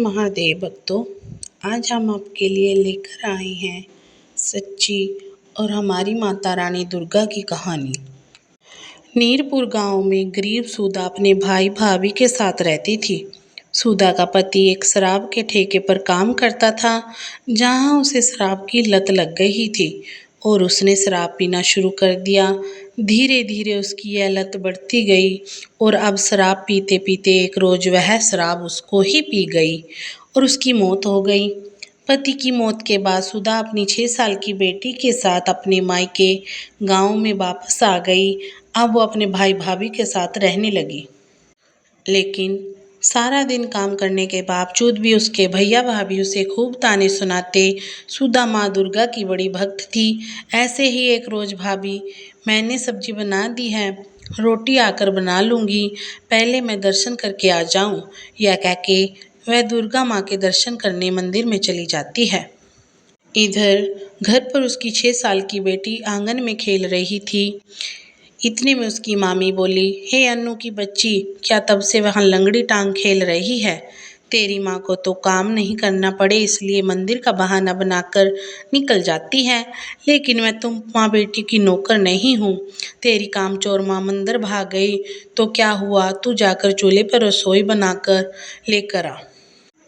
महादेव भक्तों, आज हम आपके लिए लेकर आए हैं सच्ची और हमारी माता रानी दुर्गा की कहानी। नीरपुर गांव में गरीब सुधा अपने भाई भाभी के साथ रहती थी। सुधा का पति एक शराब के ठेके पर काम करता था, जहां उसे शराब की लत लग गई थी और उसने शराब पीना शुरू कर दिया। धीरे धीरे उसकी यह लत बढ़ती गई और अब शराब पीते पीते एक रोज वह शराब उसको ही पी गई और उसकी मौत हो गई। पति की मौत के बाद सुधा अपनी 6 साल की बेटी के साथ अपने मायके गांव में वापस आ गई। अब वो अपने भाई भाभी के साथ रहने लगी, लेकिन सारा दिन काम करने के बावजूद भी उसके भैया भाभी उसे खूब ताने सुनाते। सुधा माँ दुर्गा की बड़ी भक्त थी। ऐसे ही एक रोज, भाभी मैंने सब्जी बना दी है, रोटी आकर बना लूँगी, पहले मैं दर्शन करके आ जाऊँ, यह कह के वह दुर्गा माँ के दर्शन करने मंदिर में चली जाती है। इधर घर पर उसकी 6 साल की बेटी आंगन में खेल रही थी। इतने में उसकी मामी बोली, हे अन्नू की बच्ची, क्या तब से वहाँ लंगड़ी टांग खेल रही है? तेरी माँ को तो काम नहीं करना पड़े इसलिए मंदिर का बहाना बनाकर निकल जाती है, लेकिन मैं तुम माँ बेटी की नौकर नहीं हूँ। तेरी कामचोर माँ मंदिर भाग गई तो क्या हुआ, तू जाकर चूल्हे पर रसोई बनाकर लेकर आ।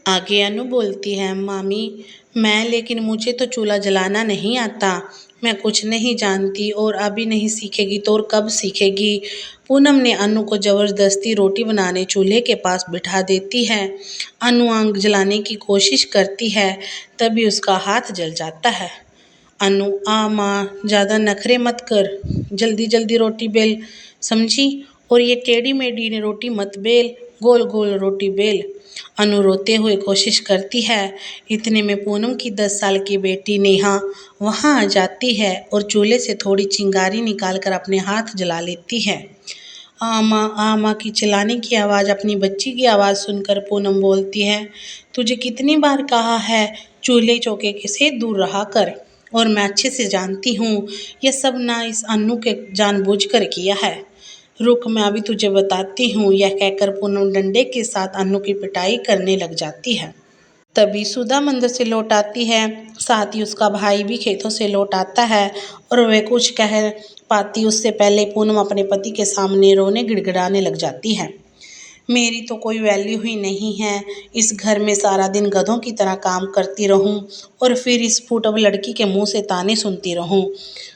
आगे अनु बोलती है, मामी लेकिन मुझे तो चूल्हा जलाना नहीं आता, मैं कुछ नहीं जानती और अभी नहीं सीखेगी तो और कब सीखेगी। पूनम ने अनु को जबरदस्ती रोटी बनाने चूल्हे के पास बिठा देती है। अनु आग जलाने की कोशिश करती है, तभी उसका हाथ जल जाता है। अनु, आ माँ ज़्यादा नखरे मत कर, जल्दी जल्दी रोटी बेल, समझी? और ये टेढ़ी मेढ़ी रोटी मत बेल, गोल गोल रोटी बेल। अनु रोते हुए कोशिश करती है। इतने में पूनम की 10 साल की बेटी नेहा वहाँ आ जाती है और चूल्हे से थोड़ी चिंगारी निकालकर अपने हाथ जला लेती है। आ माँ की चिल्लाने की आवाज़ अपनी बच्ची की आवाज़ सुनकर पूनम बोलती है, तुझे कितनी बार कहा है चूल्हे चौके से दूर रहा कर, और मैं अच्छे से जानती हूँ यह सब ना इस अन्नू के जानबूझकर किया है। रुक, मैं अभी तुझे बताती हूँ, यह कहकर पूनम डंडे के साथ अन्नू की पिटाई करने लग जाती है। तभी सुधा मंदिर से लौट आती है, साथ ही उसका भाई भी खेतों से लौट आता है और वह कुछ कह पाती उससे पहले पूनम अपने पति के सामने रोने गिड़गिड़ाने लग जाती है। मेरी तो कोई वैल्यू ही नहीं है, इस घर में सारा दिन गधों की तरह काम करती रहूं और फिर इस फूटब लड़की के मुंह से ताने सुनती रहूं।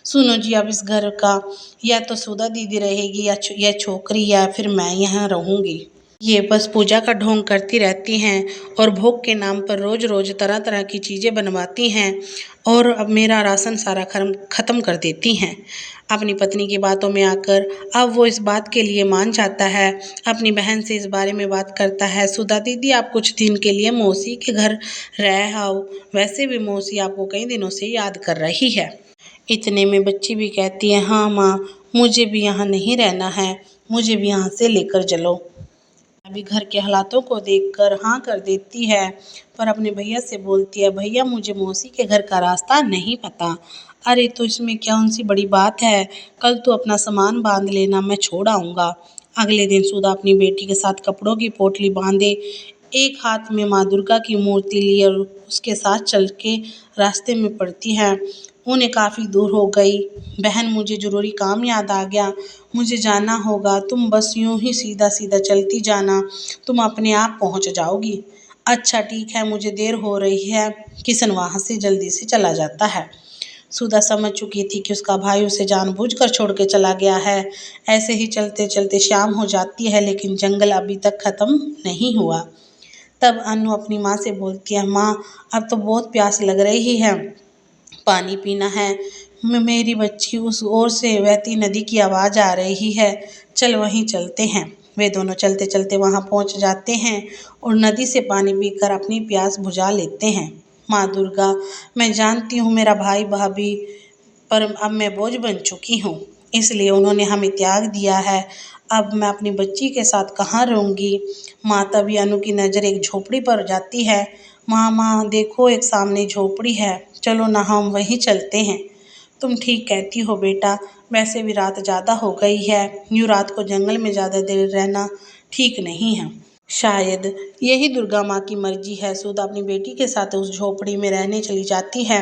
सुनो जी, अब इस घर का या तो सुधा दीदी रहेगी या यह छोकरी, या फिर मैं यहाँ रहूंगी। ये बस पूजा का ढोंग करती रहती हैं और भोग के नाम पर रोज रोज तरह तरह की चीज़ें बनवाती हैं और अब मेरा राशन सारा ख़त्म कर देती हैं। अपनी पत्नी की बातों में आकर अब वो इस बात के लिए मान जाता है। अपनी बहन से इस बारे में बात करता है, सुधा दीदी आप कुछ दिन के लिए मौसी के घर रह आओ, वैसे भी मौसी आपको कई दिनों से याद कर रही है। इतने में बच्ची भी कहती है, हाँ माँ, मुझे भी यहाँ नहीं रहना है, मुझे भी यहाँ से लेकर चलो। अभी घर के हालातों को देखकर हाँ कर देती है, पर अपने भैया से बोलती है, भैया मुझे मौसी के घर का रास्ता नहीं पता। अरे तो इसमें क्या उनसी बड़ी बात है, कल तो अपना सामान बांध लेना, मैं छोड़ आऊँगा। अगले दिन सुधा अपनी बेटी के साथ कपड़ों की पोटली बांधे, एक हाथ में माँ दुर्गा की मूर्ति लिए और उसके साथ चल के रास्ते में पड़ती है। उन्हें काफ़ी दूर हो गई। बहन मुझे ज़रूरी काम याद आ गया, मुझे जाना होगा, तुम बस यूं ही सीधा सीधा चलती जाना, तुम अपने आप पहुंच जाओगी। अच्छा ठीक है, मुझे देर हो रही है। किशन वहाँ से जल्दी से चला जाता है। सुधा समझ चुकी थी कि उसका भाई उसे जानबूझकर छोड़ के चला गया है। ऐसे ही चलते चलते शाम हो जाती है, लेकिन जंगल अभी तक ख़त्म नहीं हुआ। तब अनु अपनी माँ से बोलती है, माँ अब तो बहुत प्यास लग रही है, पानी पीना है। मेरी बच्ची, उस ओर से बहती नदी की आवाज़ आ रही है, चल वहीं चलते हैं। वे दोनों चलते चलते वहां पहुंच जाते हैं और नदी से पानी पीकर अपनी प्यास बुझा लेते हैं। माँ दुर्गा, मैं जानती हूँ मेरा भाई भाभी, पर अब मैं बोझ बन चुकी हूँ, इसलिए उन्होंने हमें त्याग दिया है। अब मैं अपनी बच्ची के साथ कहाँ रहूँगी। माँ तभी अनु की नज़र एक झोपड़ी पर जाती है। माँ देखो, एक सामने झोपड़ी है, चलो ना हम वहीं चलते हैं। तुम ठीक कहती हो बेटा, वैसे भी रात ज़्यादा हो गई है, यूँ रात को जंगल में ज़्यादा देर रहना ठीक नहीं है। शायद यही दुर्गा माँ की मर्जी है। सुधा अपनी बेटी के साथ उस झोपड़ी में रहने चली जाती है।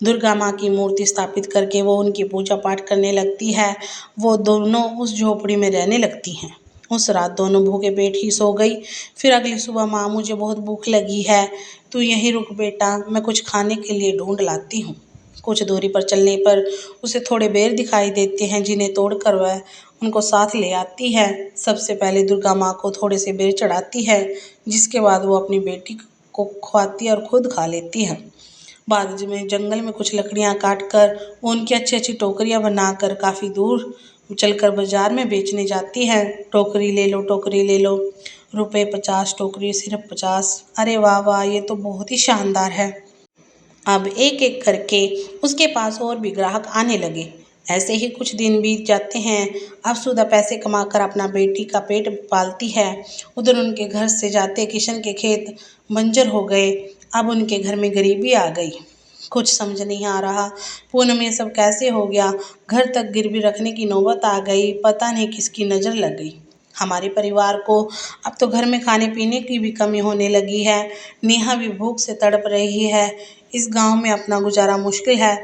दुर्गा माँ की मूर्ति स्थापित करके वो उनकी पूजा पाठ करने लगती है। वो दोनों उस झोपड़ी में रहने लगती हैं। उस रात दोनों भूखे पेट ही सो गई। फिर अगली सुबह, माँ मुझे बहुत भूख लगी है, तू यहीं रुक बेटा, मैं कुछ खाने के लिए ढूंढ लाती हूँ। कुछ दूरी पर चलने पर उसे थोड़े बेर दिखाई देते हैं, जिन्हें तोड़कर वह उनको साथ ले आती है। सबसे पहले दुर्गा माँ को थोड़े से बेर चढ़ाती है, जिसके बाद वो अपनी बेटी को खुआती है और खुद खा लेती है। बाद में जंगल में कुछ लकड़ियाँ काट कर वो उनकी अच्छी अच्छी टोकरियाँ बनाकर काफ़ी दूर चलकर बाजार में बेचने जाती है। टोकरी ले लो, टोकरी ले लो, रुपए 50, टोकरी सिर्फ 50। अरे वाह वाह, ये तो बहुत ही शानदार है। अब एक एक करके उसके पास और भी ग्राहक आने लगे। ऐसे ही कुछ दिन बीत जाते हैं। अब सुधा पैसे कमाकर अपना बेटी का पेट पालती है। उधर उनके घर से जाते किशन के खेत बंजर हो गए। अब उनके घर में गरीबी आ गई। कुछ समझ नहीं आ रहा, पूनम ये सब कैसे हो गया। घर तक गिरवी रखने की नौबत आ गई। पता नहीं किसकी नज़र लग गई। हमारे परिवार को अब तो घर में खाने पीने की भी कमी होने लगी है। नेहा भी भूख से तड़प रही है। इस गांव में अपना गुजारा मुश्किल है।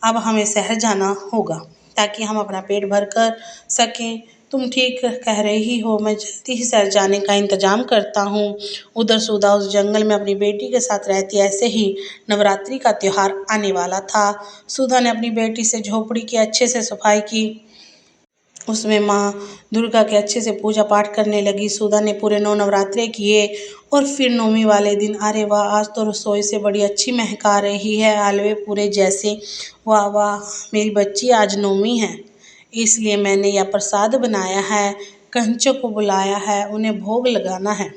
अब हमें शहर जाना होगा ताकि हम अपना पेट भर कर सकें। तुम ठीक कह रही हो, मैं जल्दी ही शहर जाने का इंतजाम करता हूँ। उधर सुधा उस जंगल में अपनी बेटी के साथ रहती। ऐसे ही नवरात्रि का त्योहार आने वाला था। सुधा ने अपनी बेटी से झोपड़ी की अच्छे से सफाई की। उसमें माँ दुर्गा के अच्छे से पूजा पाठ करने लगी। सुधा ने पूरे 9 नवरात्रे किए और फिर 9वीं वाले दिन, अरे वाह, आज तो रसोई से बड़ी अच्छी महक आ रही है, हलवे पूरे जैसे। वाह वाह, मेरी बच्ची आज 9वीं है, इसलिए मैंने यह प्रसाद बनाया है, कंचों को बुलाया है, उन्हें भोग लगाना है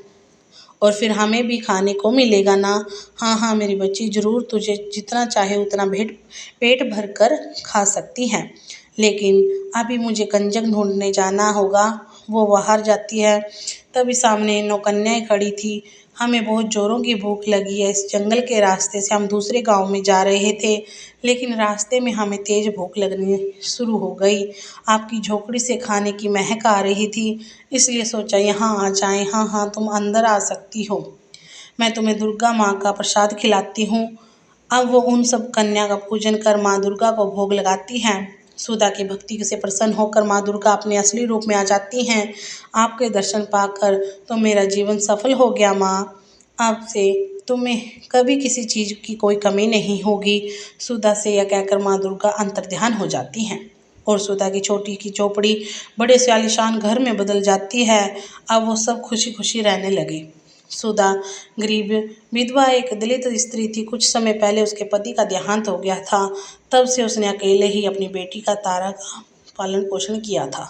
और फिर हमें भी खाने को मिलेगा ना। हाँ हाँ मेरी बच्ची, ज़रूर, तुझे जितना चाहे उतना पेट भर कर खा सकती है। लेकिन अभी मुझे कंजक ढूंढने जाना होगा। वो बाहर जाती है। तभी सामने 9 कन्याएं खड़ी थी। हमें बहुत ज़ोरों की भूख लगी है। इस जंगल के रास्ते से हम दूसरे गांव में जा रहे थे, लेकिन रास्ते में हमें तेज़ भूख लगनी शुरू हो गई। आपकी झोपड़ी से खाने की महक आ रही थी, इसलिए सोचा यहाँ आ जाएं। हाँ हाँ, तुम अंदर आ सकती हो, मैं तुम्हें दुर्गा माँ का प्रसाद खिलाती हूँ। अब वो उन सब कन्या का पूजन कर माँ दुर्गा को भोग लगाती हैं। सुधा की भक्ति से प्रसन्न होकर माँ दुर्गा अपने असली रूप में आ जाती हैं। आपके दर्शन पाकर तो मेरा जीवन सफल हो गया माँ। आपसे तुम्हें कभी किसी चीज़ की कोई कमी नहीं होगी। सुधा से यह कहकर माँ दुर्गा अंतर्ध्यान हो जाती हैं और सुधा की छोटी की झोपड़ी बड़े से आलीशान घर में बदल जाती है। अब वो सब खुशी खुशी रहने लगे। सुधा गरीब विधवा एक दलित स्त्री थी। कुछ समय पहले उसके पति का देहांत हो गया था। तब से उसने अकेले ही अपनी बेटी का तारा का पालन पोषण किया था।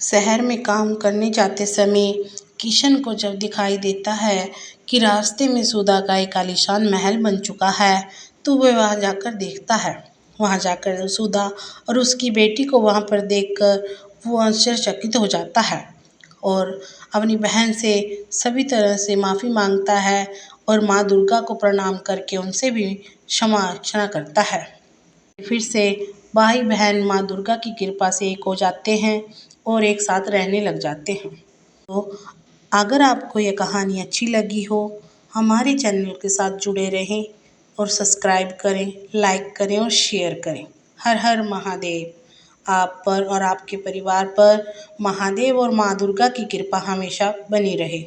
शहर में काम करने जाते समय किशन को जब दिखाई देता है कि रास्ते में सुधा का एक आलीशान महल बन चुका है, तो वह वहाँ जाकर देखता है। वहाँ जाकर सुधा और उसकी बेटी को वहाँ पर देखकर वो आश्चर्यचकित हो जाता है और अपनी बहन से सभी तरह से माफ़ी मांगता है और माँ दुर्गा को प्रणाम करके उनसे भी क्षमा याचना करता है। फिर से भाई बहन माँ दुर्गा की कृपा से एक हो जाते हैं और एक साथ रहने लग जाते हैं। तो अगर आपको ये कहानी अच्छी लगी हो, हमारे चैनल के साथ जुड़े रहें और सब्सक्राइब करें, लाइक करें और शेयर करें। हर हर महादेव। आप पर और आपके परिवार पर महादेव और माँ दुर्गा की कृपा हमेशा बनी रहे।